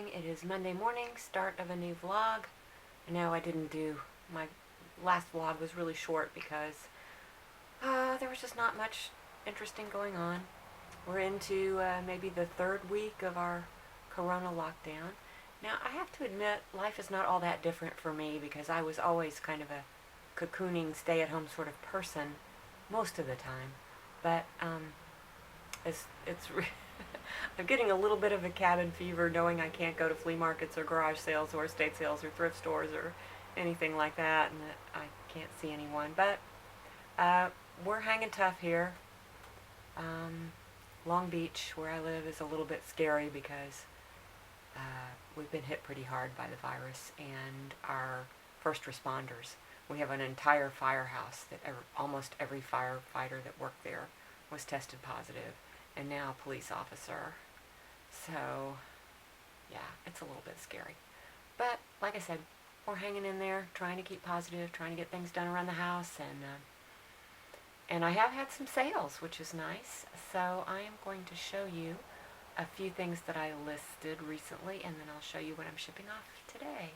morning. It is Monday morning, start of a new vlog. I know I didn't do, my last vlog was really short because there was just not much interesting going on. We're into maybe the third week of our Corona lockdown. Now, I have to admit, life is not all that different for me because I was always kind of a cocooning, stay-at-home sort of person most of the time. But it's I'm getting a little bit of a cabin fever knowing I can't go to flea markets or garage sales or estate sales or thrift stores or anything like that, and that I can't see anyone. But we're hanging tough here. Long Beach, where I live, is a little bit scary because we've been hit pretty hard by the virus, and our first responders. We have an entire firehouse that almost every firefighter that worked there was tested positive, and now a police officer. So, yeah, it's a little bit scary. But, like I said, we're hanging in there, trying to keep positive, trying to get things done around the house, and I have had some sales, which is nice. So I am going to show you a few things that I listed recently, and then I'll show you what I'm shipping off today.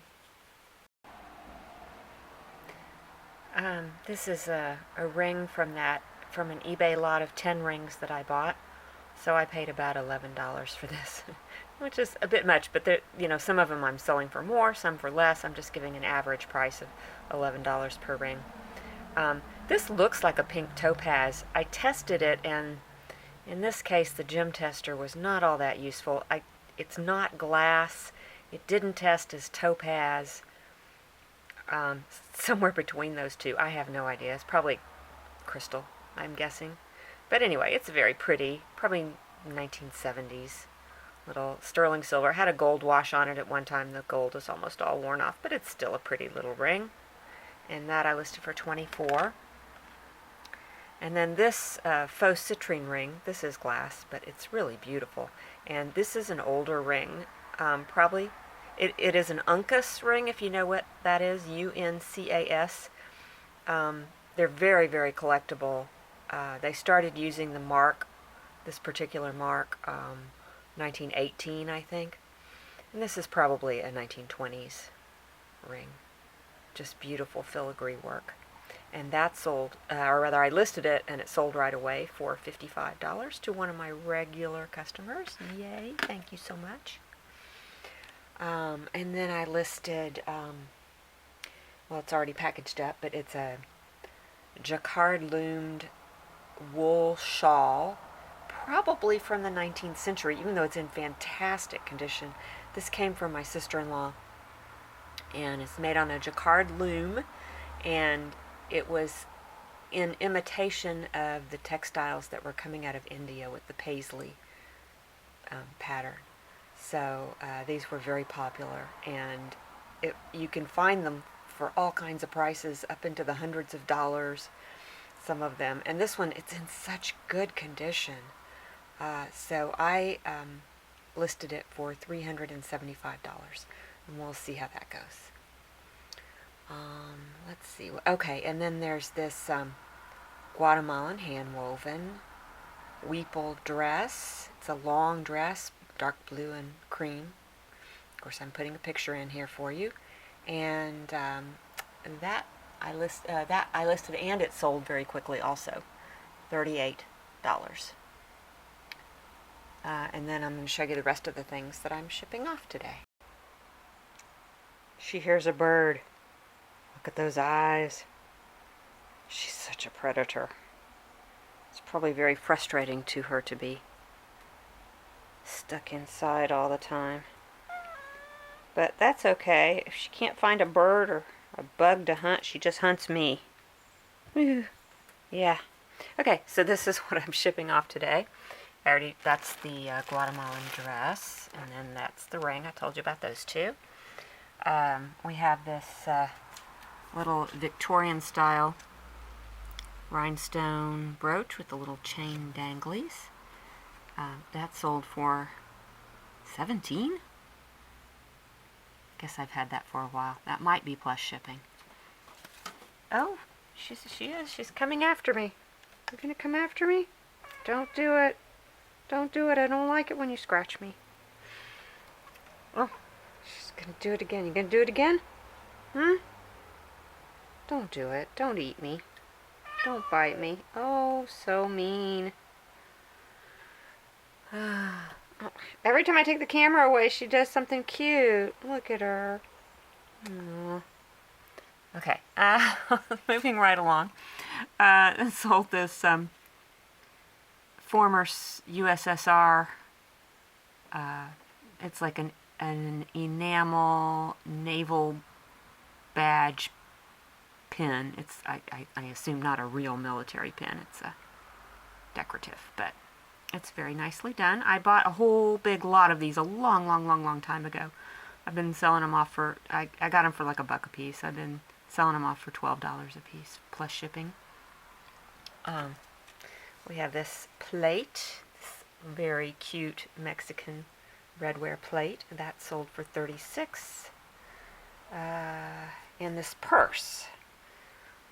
This is a ring from an eBay lot of 10 rings that I bought. So I paid about $11 for this, which is a bit much, but some of them I'm selling for more, some for less. I'm just giving an average price of $11 per ring. This looks like a pink topaz. I tested it, and in this case the gem tester was not all that useful. It's not glass. It didn't test as topaz. Somewhere between those two. I have no idea. It's probably crystal, I'm guessing. But anyway, it's very pretty. Probably 1970s. Little sterling silver. It had a gold wash on it at one time. The gold is almost all worn off, but it's still a pretty little ring. And that I listed for $24. And then this faux citrine ring. This is glass, but it's really beautiful. And this is an older ring. Probably. It is an Uncas ring, if you know what that is, U-N-C-A-S. They're very, very collectible. They started using the mark, this particular mark, 1918, I think. And this is probably a 1920s ring. Just beautiful filigree work. And that sold, or rather I listed it, and it sold right away for $55 to one of my regular customers. Yay, thank you so much. And then I listed, well, it's already packaged up, but it's a jacquard loomed wool shawl, probably from the 19th century, even though it's in fantastic condition. This came from my sister-in-law, and it's made on a jacquard loom, and it was in imitation of the textiles that were coming out of India with the paisley pattern. So these were very popular, and you can find them for all kinds of prices, up into the hundreds of dollars, some of them. And this one, it's in such good condition. So I listed it for $375, and we'll see how that goes. Let's see. Okay, and then there's this Guatemalan hand-woven weeple dress. It's a long dress, dark blue and cream. Of course, I'm putting a picture in here for you. And that I listed, and it sold very quickly also, $38. And then I'm going to show you the rest of the things that I'm shipping off today. She hears a bird. Look at those eyes. She's such a predator. It's probably very frustrating to her to be stuck inside all the time. But that's okay. If she can't find a bird or a bug to hunt, she just hunts me. Whew. Yeah. Okay, so this is what I'm shipping off today. That's the Guatemalan dress, and then that's the ring. I told you about those two. We have this little Victorian style rhinestone brooch with the little chain danglies. That sold for $17. Guess I've had that for a while. That might be plus shipping. Oh, she is. She's coming after me. You're gonna come after me? Don't do it. Don't do it. I don't like it when you scratch me. Oh, she's gonna do it again. You gonna do it again? Hmm? Don't do it. Don't eat me. Don't bite me. Oh, so mean. Every time I take the camera away, she does something cute. Look at her. Aww. Okay, moving right along. I sold this former USSR. It's like an enamel naval badge pin. It's I assume not a real military pin. It's a decorative, but it's very nicely done. I bought a whole big lot of these a long time ago. I've been selling them off for, I got them for like $1 a piece. I've been selling them off for $12 a piece plus shipping. We have this plate, this very cute Mexican redware plate. That sold for $36. And this purse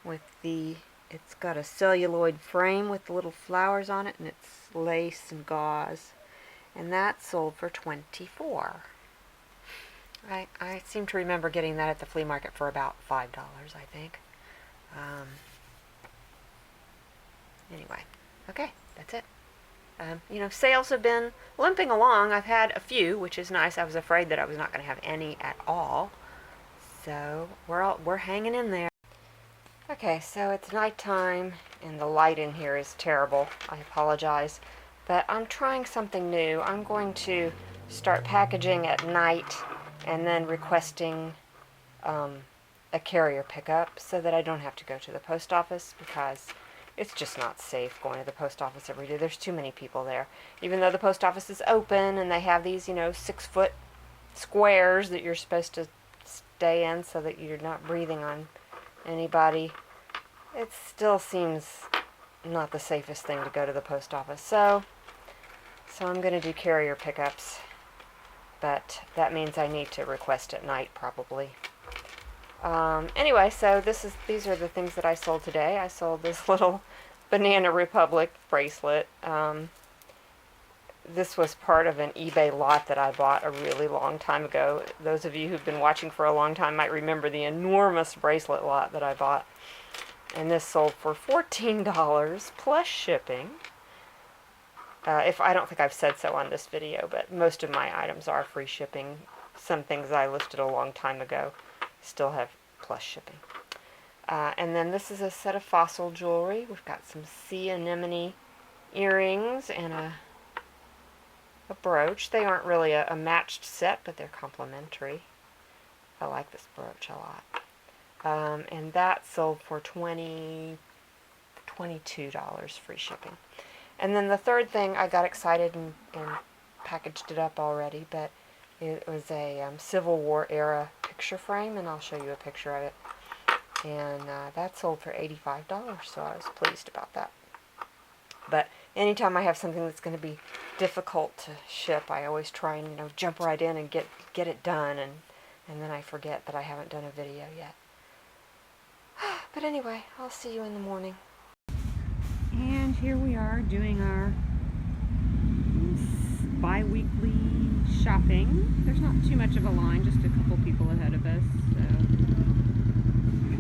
with it's got a celluloid frame with the little flowers on it, and it's lace and gauze. And that sold for $24. I seem to remember getting that at the flea market for about $5, I think. Anyway, okay, that's it. Sales have been limping along. I've had a few, which is nice. I was afraid that I was not going to have any at all. So we're hanging in there. Okay, so it's nighttime, and the light in here is terrible. I apologize. But I'm trying something new. I'm going to start packaging at night and then requesting a carrier pickup so that I don't have to go to the post office, because it's just not safe going to the post office every day. There's too many people there. Even though the post office is open and they have these, 6-foot squares that you're supposed to stay in so that you're not breathing on anybody, it still seems not the safest thing to go to the post office. So I'm going to do carrier pickups, but that means I need to request at night probably. Anyway, so these are the things that I sold today. I sold this little Banana Republic bracelet. This was part of an eBay lot that I bought a really long time ago. Those of you who've been watching for a long time might remember the enormous bracelet lot that I bought. And this sold for $14 plus shipping. I don't think I've said so on this video, but most of my items are free shipping. Some things I listed a long time ago still have plus shipping. And then this is a set of fossil jewelry. We've got some sea anemone earrings and a brooch. They aren't really a matched set, but they're complementary. I like this brooch a lot. And that sold for $22 free shipping. And then the third thing, I got excited and packaged it up already, but it was a Civil War era picture frame, and I'll show you a picture of it. And that sold for $85, so I was pleased about that. But anytime I have something that's going to be difficult to ship, I always try and jump right in and get it done, and then I forget that I haven't done a video yet. But anyway, I'll see you in the morning. And here we are doing our bi-weekly shopping. There's not too much of a line, just a couple people ahead of us. So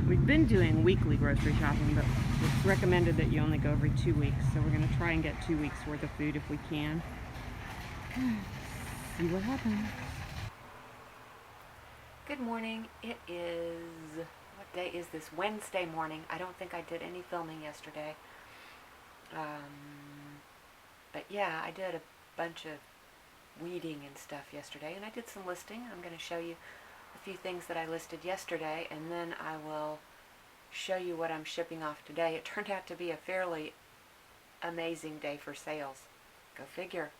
we've been doing weekly grocery shopping, but it's recommended that you only go every 2 weeks. So we're going to try and get 2 weeks worth of food if we can. See what happens. Good morning. It is, what day is this? Wednesday morning. I don't think I did any filming yesterday. But yeah, I did a bunch of weeding and stuff yesterday, and I did some listing. I'm going to show you a few things that I listed yesterday, and then I will show you what I'm shipping off today. It turned out to be a fairly amazing day for sales. Go figure.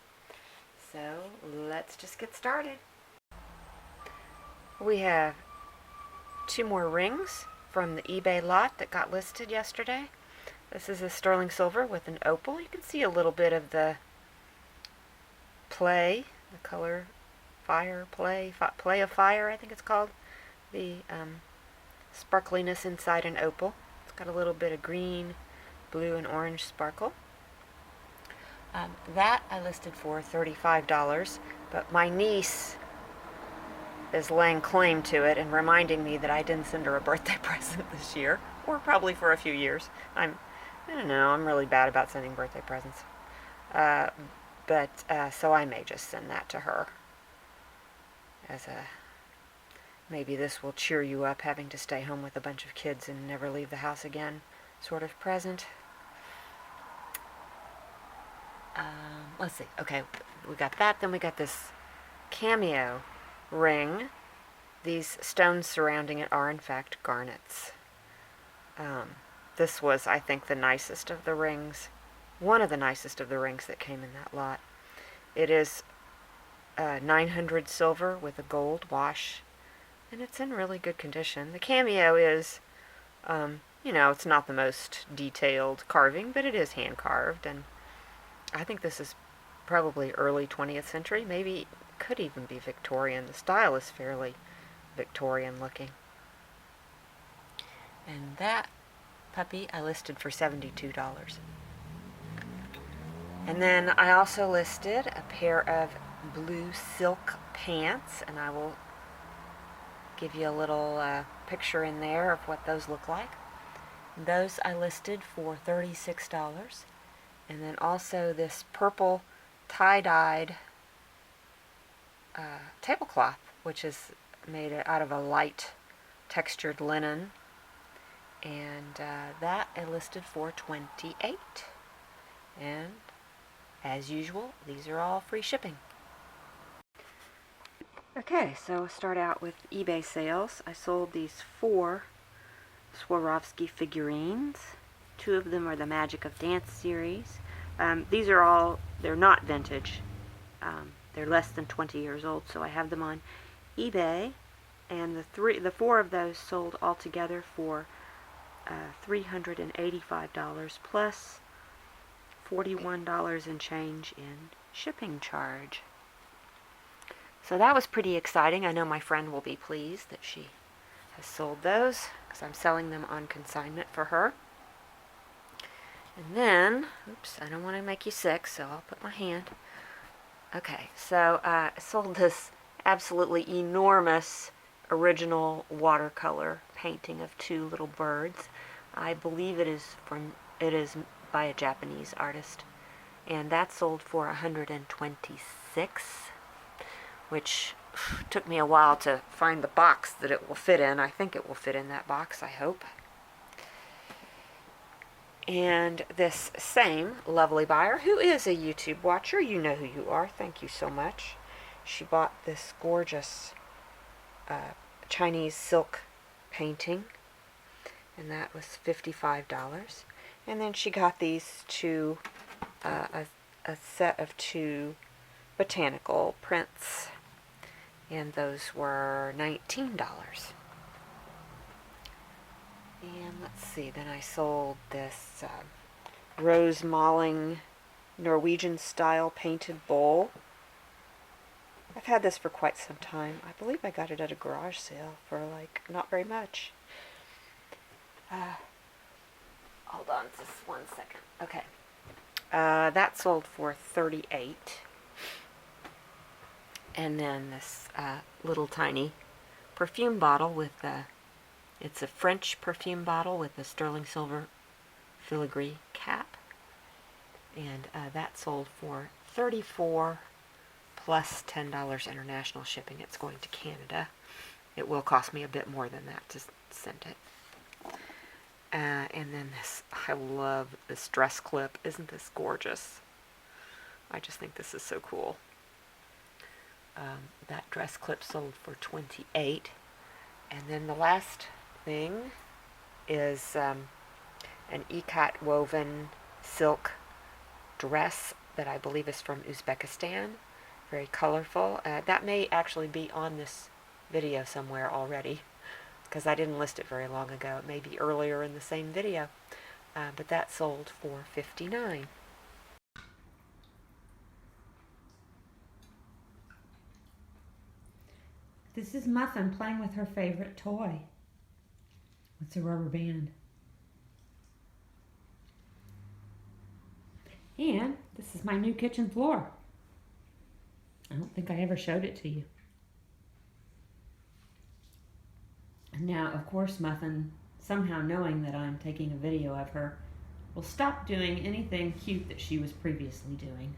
So let's just get started. We have 2 more rings from the eBay lot that got listed yesterday. This is a sterling silver with an opal. You can see a little bit of the play, the color fire play of fire, I think it's called. The sparkliness inside an opal. It's got a little bit of green, blue, and orange sparkle. That I listed for $35, but my niece is laying claim to it and reminding me that I didn't send her a birthday present this year, or probably for a few years. I don't know, I'm really bad about sending birthday presents. So I may just send that to her as a, maybe this will cheer you up having to stay home with a bunch of kids and never leave the house again sort of present. Let's see. Okay, we got that. Then we got this cameo ring. These stones surrounding it are in fact garnets. This was, I think, the nicest of the rings. One of the nicest of the rings that came in that lot. It is 900 silver with a gold wash, and it's in really good condition. The cameo is, it's not the most detailed carving, but it is hand carved, and I think this is probably early 20th century, maybe could even be Victorian. The style is fairly Victorian looking. And that puppy I listed for $72. And then I also listed a pair of blue silk pants, and I will give you a little picture in there of what those look like. Those I listed for $36. And then also this purple tie-dyed tablecloth, which is made out of a light textured linen, and that I listed for $28. And as usual, these are all free shipping. Okay, so I'll start out with eBay sales. I sold these 4 Swarovski figurines. 2 of them are the Magic of Dance series. These are all, they're not vintage. They're less than 20 years old, so I have them on eBay, and the 4 of those sold altogether for $385 plus $41 and change in shipping charge. So that was pretty exciting. I know my friend will be pleased that she has sold those, because I'm selling them on consignment for her. And then, oops, I don't want to make you sick, so I'll put my hand. Okay, so I sold this absolutely enormous original watercolor painting of 2 little birds. I believe it is by a Japanese artist, and that sold for $126, which took me a while to find the box that it will fit in. I think it will fit in that box, I hope. And this same lovely buyer, who is a YouTube watcher, you know who you are, thank you so much. She bought this gorgeous Chinese silk painting, and that was $55. And then she got these 2, a set of 2 botanical prints, and those were $19. And let's see, then I sold this rose malling Norwegian style painted bowl. I've had this for quite some time. I believe I got it at a garage sale for not very much. Hold on just one second. Okay. That sold for $38. And then this little tiny perfume bottle with it's a French perfume bottle with a sterling silver filigree cap, and that sold for $34 plus $10 international shipping. It's going to Canada. It will cost me a bit more than that to send it. And then this, I love this dress clip. Isn't this gorgeous? I just think this is so cool. That dress clip sold for $28. And then the last thing is an ikat woven silk dress that I believe is from Uzbekistan. Very colorful. That may actually be on this video somewhere already, because I didn't list it very long ago. It may be earlier in the same video. But that sold for $59. This is Muffin playing with her favorite toy. It's a rubber band. And this is my new kitchen floor. I don't think I ever showed it to you. Now, of course, Muffin, somehow knowing that I'm taking a video of her, will stop doing anything cute that she was previously doing.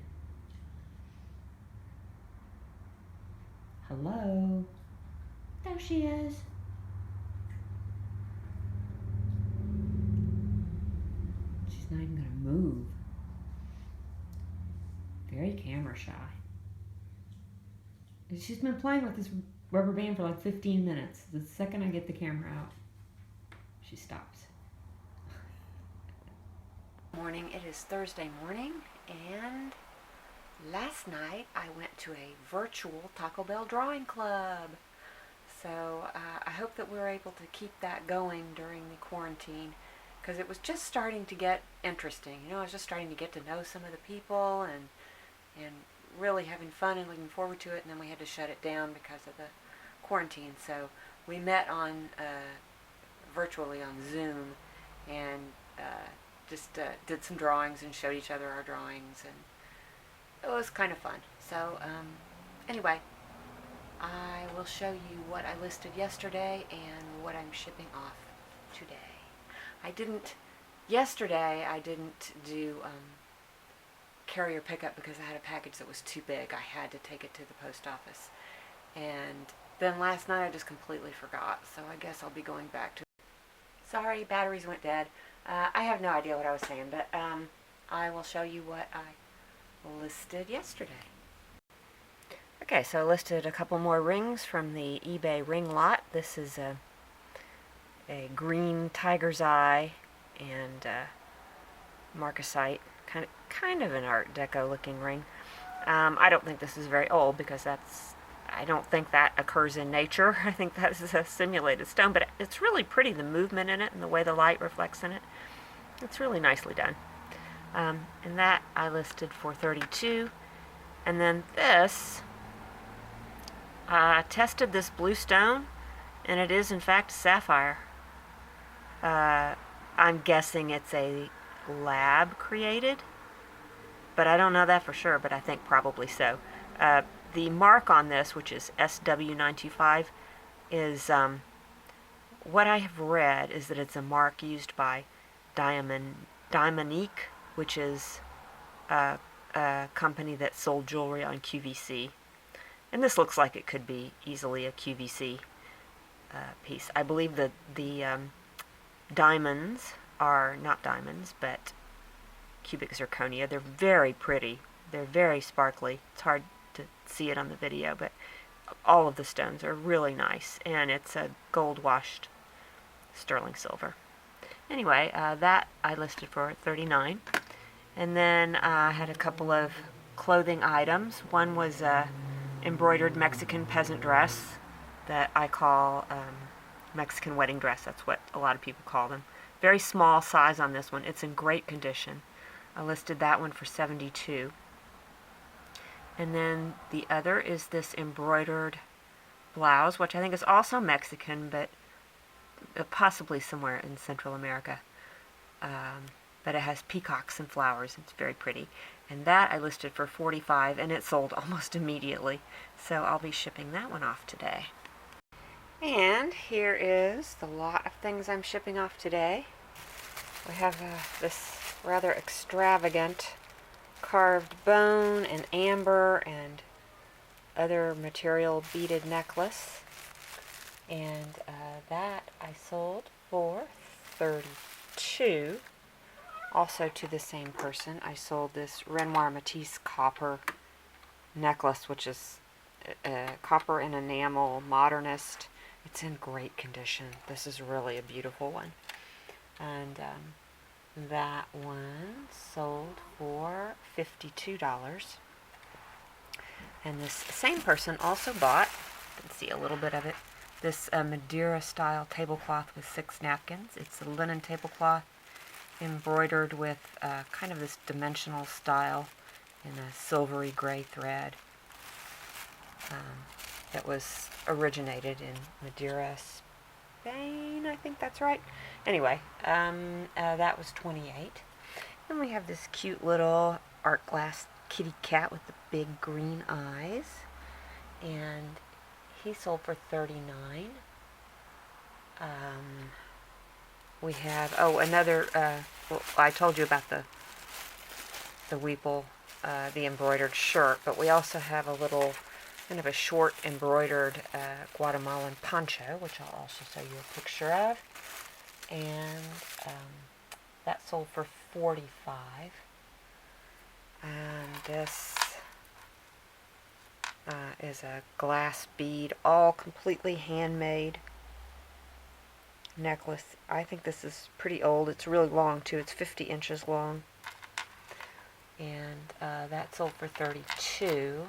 Hello? There she is. She's not even going to move. Very camera shy. She's been playing with this rubber band for like 15 minutes. The second I get the camera out, she stops. Morning, it is Thursday morning, and last night I went to a virtual Taco Bell drawing club. So I hope that we're able to keep that going during the quarantine, because it was just starting to get interesting. You know, I was just starting to get to know some of the people and really having fun and looking forward to it, and then we had to shut it down because of the quarantine. So we met on virtually on Zoom and just did some drawings and showed each other our drawings, and it was kind of fun. So anyway, I will show you what I listed yesterday and what I'm shipping off today. Yesterday I didn't do carrier pickup because I had a package that was too big. I had to take it to the post office. And then last night I just completely forgot, so I guess I'll be going back to... Sorry, batteries went dead. I have no idea what I was saying, but I will show you what I listed yesterday. Okay, so I listed a couple more rings from the eBay ring lot. This is a green tiger's eye and marcasite, kind of an Art Deco looking ring. I don't think this is very old because I don't think that occurs in nature. I think that is a simulated stone, but it's really pretty, the movement in it and the way the light reflects in it. It's really nicely done. And that I listed for $32. And then this, I tested this blue stone, and it is in fact sapphire. I'm guessing it's a lab created, but I don't know that for sure, but I think probably so. The mark on this, which is SW925, is what I have read is that it's a mark used by Diamonique, which is a company that sold jewelry on QVC. And this looks like it could be easily a QVC piece. I believe that the diamonds are not diamonds, but cubic zirconia. They're very pretty. They're very sparkly. It's hard to see it on the video, but all of the stones are really nice, and it's a gold washed sterling silver. Anyway, that I listed for $39. And then I had a couple of clothing items. One was a embroidered Mexican peasant dress that I call Mexican wedding dress. That's what a lot of people call them. Very small size on this one. It's in great condition. I listed that one for $72. And then the other is this embroidered blouse, which I think is also Mexican, but possibly somewhere in Central America. But it has peacocks and flowers. It's very pretty. And that I listed for $45, and it sold almost immediately. So I'll be shipping that one off today. And here is the lot of things I'm shipping off today. We have this rather extravagant carved bone and amber and other material beaded necklace. And that I sold for $32. Also to the same person, I sold this Renoir Matisse copper necklace, which is copper and enamel, modernist. It's in great condition. This is really a beautiful one. And that one sold for $52. And this same person also bought, you can see a little bit of it, this Madeira style tablecloth with 6 napkins. It's a linen tablecloth embroidered with kind of this dimensional style in a silvery gray thread. That was originated in Madeira, Spain, I think that's right. Anyway, that was $28. Then we have this cute little art glass kitty cat with the big green eyes, and he sold for $39. We have, oh, another, well, I told you about the Weeple, the embroidered shirt, but we also have a little, kind of a short embroidered Guatemalan poncho, which I'll also show you a picture of. And that sold for $45. And this is a glass bead, all completely handmade necklace. I think this is pretty old. It's really long too. It's 50 inches long. And that sold for $32.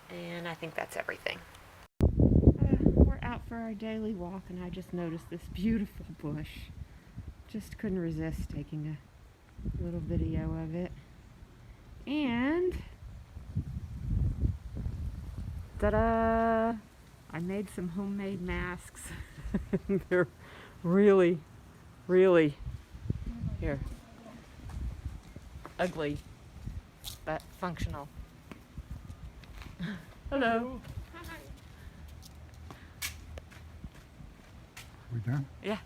And I think that's everything. We're out for our daily walk, and I just noticed this beautiful bush. Just couldn't resist taking a little video of it. And ta-da! I made some homemade masks. They're really, really, here, ugly, but functional. Hello. Hi. We done? Yeah.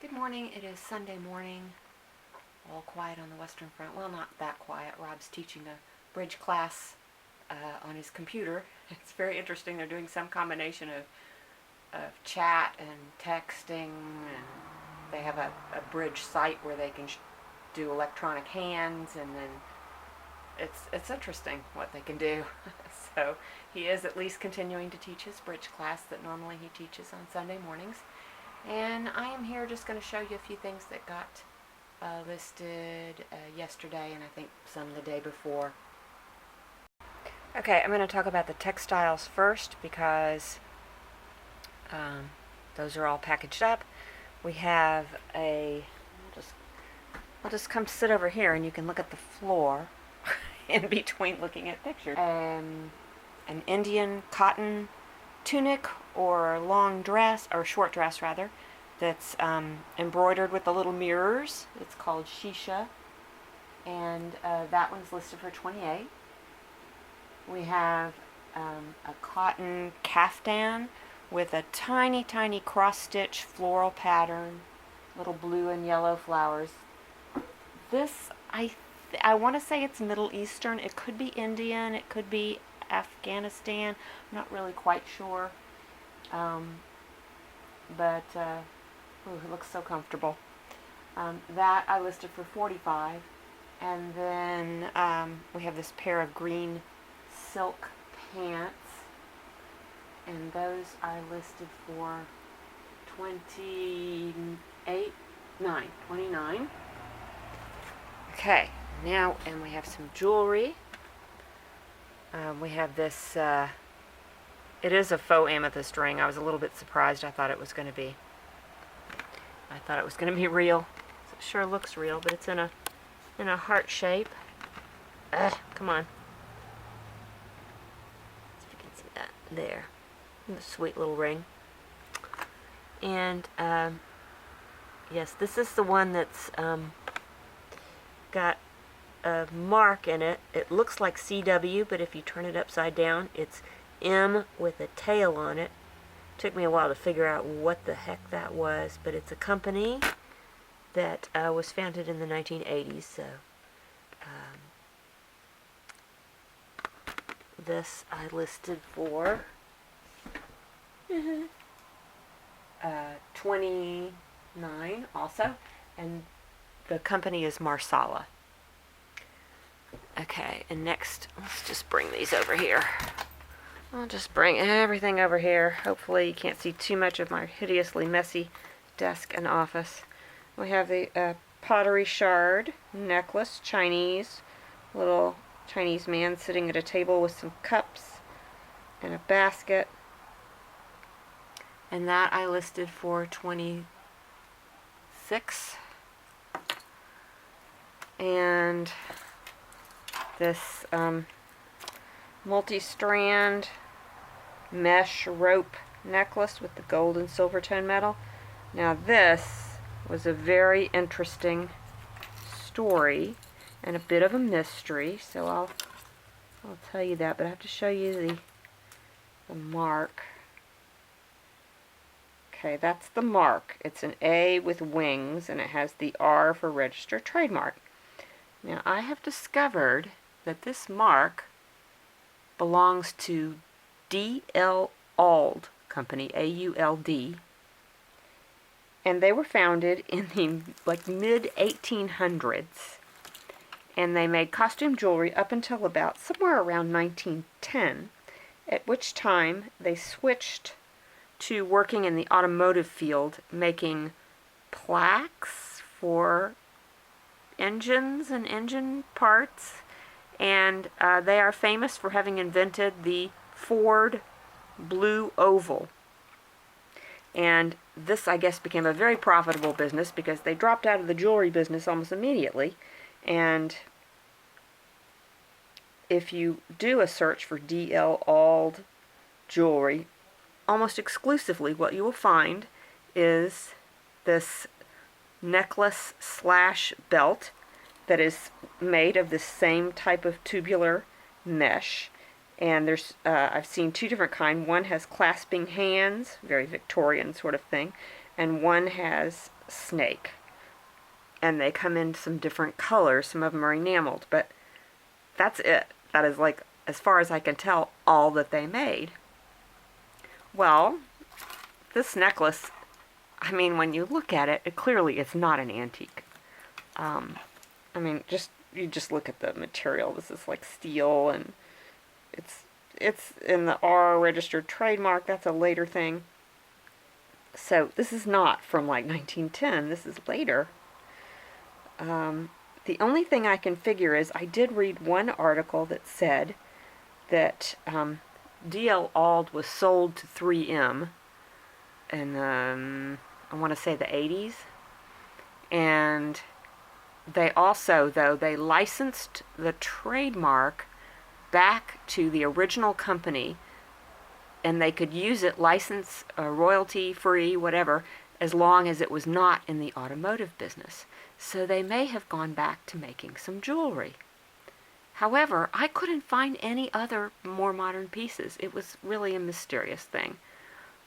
Good morning. It is Sunday morning. All quiet on the Western Front. Well, not that quiet. Rob's teaching a bridge class on his computer. It's very interesting. They're doing some combination of chat and texting, and they have a bridge site where they can do electronic hands, and then it's interesting what they can do. So he is at least continuing to teach his bridge class that normally he teaches on Sunday mornings. And I am here just going to show you a few things that got listed yesterday, and I think some the day before. Okay, I'm going to talk about the textiles first because those are all packaged up. We have I'll just come sit over here and you can look at the floor in between looking at pictures. An Indian cotton tunic or long dress, or short dress rather, that's embroidered with the little mirrors. It's called Shisha, and that one's listed for $28. We have a cotton caftan with a tiny, tiny cross-stitch floral pattern, little blue and yellow flowers. This, I want to say it's Middle Eastern. It could be Indian. It could be Afghanistan. I'm not really quite sure. But ooh, it looks so comfortable. That I listed for $45. And then we have this pair of green silk pants, and those I listed for $29. Okay, now, and we have some jewelry. We have this, it is a faux amethyst ring. I was a little bit surprised. I thought it was going to be real. It sure looks real, but it's in a heart shape. Come on. See if you can see that. There. A sweet little ring. And, yes, this is the one that's got a mark in it. It looks like CW, but if you turn it upside down, it's M with a tail on it. Took me a while to figure out what the heck that was, but it's a company that was founded in the 1980s, so this I listed for $29 also, and the company is Marsala. Okay, and next, let's just bring these over here. I'll just bring everything over here. Hopefully you can't see too much of my hideously messy desk and office. We have the pottery shard necklace, Chinese. Little Chinese man sitting at a table with some cups and a basket. And that I listed for $26. And this multi-strand mesh rope necklace with the gold and silver tone metal. Now this was a very interesting story and a bit of a mystery, so I'll tell you that, but I have to show you the mark. Okay, that's the mark. It's an A with wings, and it has the R for registered trademark. Now, I have discovered that this mark belongs to D.L. Auld Company, A-U-L-D, and they were founded in the mid 1800s, and they made costume jewelry up until about somewhere around 1910, at which time they switched to working in the automotive field, making plaques for engines and engine parts, and they are famous for having invented the Ford Blue Oval. And this, I guess, became a very profitable business because they dropped out of the jewelry business almost immediately. And if you do a search for D.L. Auld jewelry, almost exclusively what you will find is this necklace slash belt that is made of the same type of tubular mesh. And there's I've seen two different kinds. One has clasping hands, very Victorian sort of thing, and one has snake. And they come in some different colors. Some of them are enameled, but that's it. That is, like, as far as I can tell, all that they made. Well, this necklace, I mean, when you look at it, clearly it's not an antique. I mean, you just look at the material. This is like steel, and it's in the R registered trademark. That's a later thing. So this is not from like 1910. This is later. The only thing I can figure is I did read one article that said that D.L. Auld was sold to 3M in I want to say the 80s, and they also, though, they licensed the trademark back to the original company, and they could use it license, royalty free, whatever, as long as it was not in the automotive business. So they may have gone back to making some jewelry. However, I couldn't find any other more modern pieces. It was really a mysterious thing.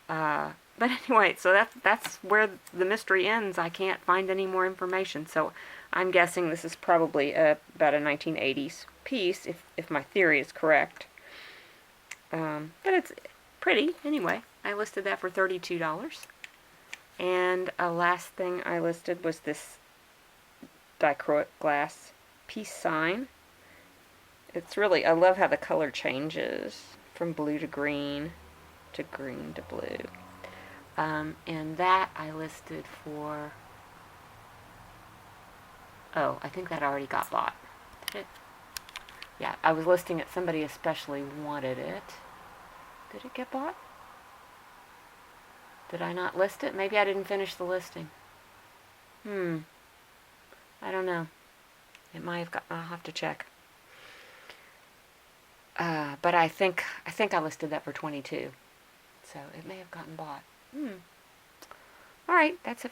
But anyway, so that's where the mystery ends. I can't find any more information. So I'm guessing this is probably about a 1980s piece, if my theory is correct. But it's pretty anyway. I listed that for $32. And a last thing I listed was this dichroic glass peace sign. It's really, I love how the color changes from blue to green to blue. And that I listed for, oh, I think that already got bought. Did it? Yeah, I was listing it. Somebody especially wanted it. Did it get bought? Did I not list it? Maybe I didn't finish the listing. I don't know. It might have got, I'll have to check. But I think I listed that for $22. So it may have gotten bought. All right, that's it.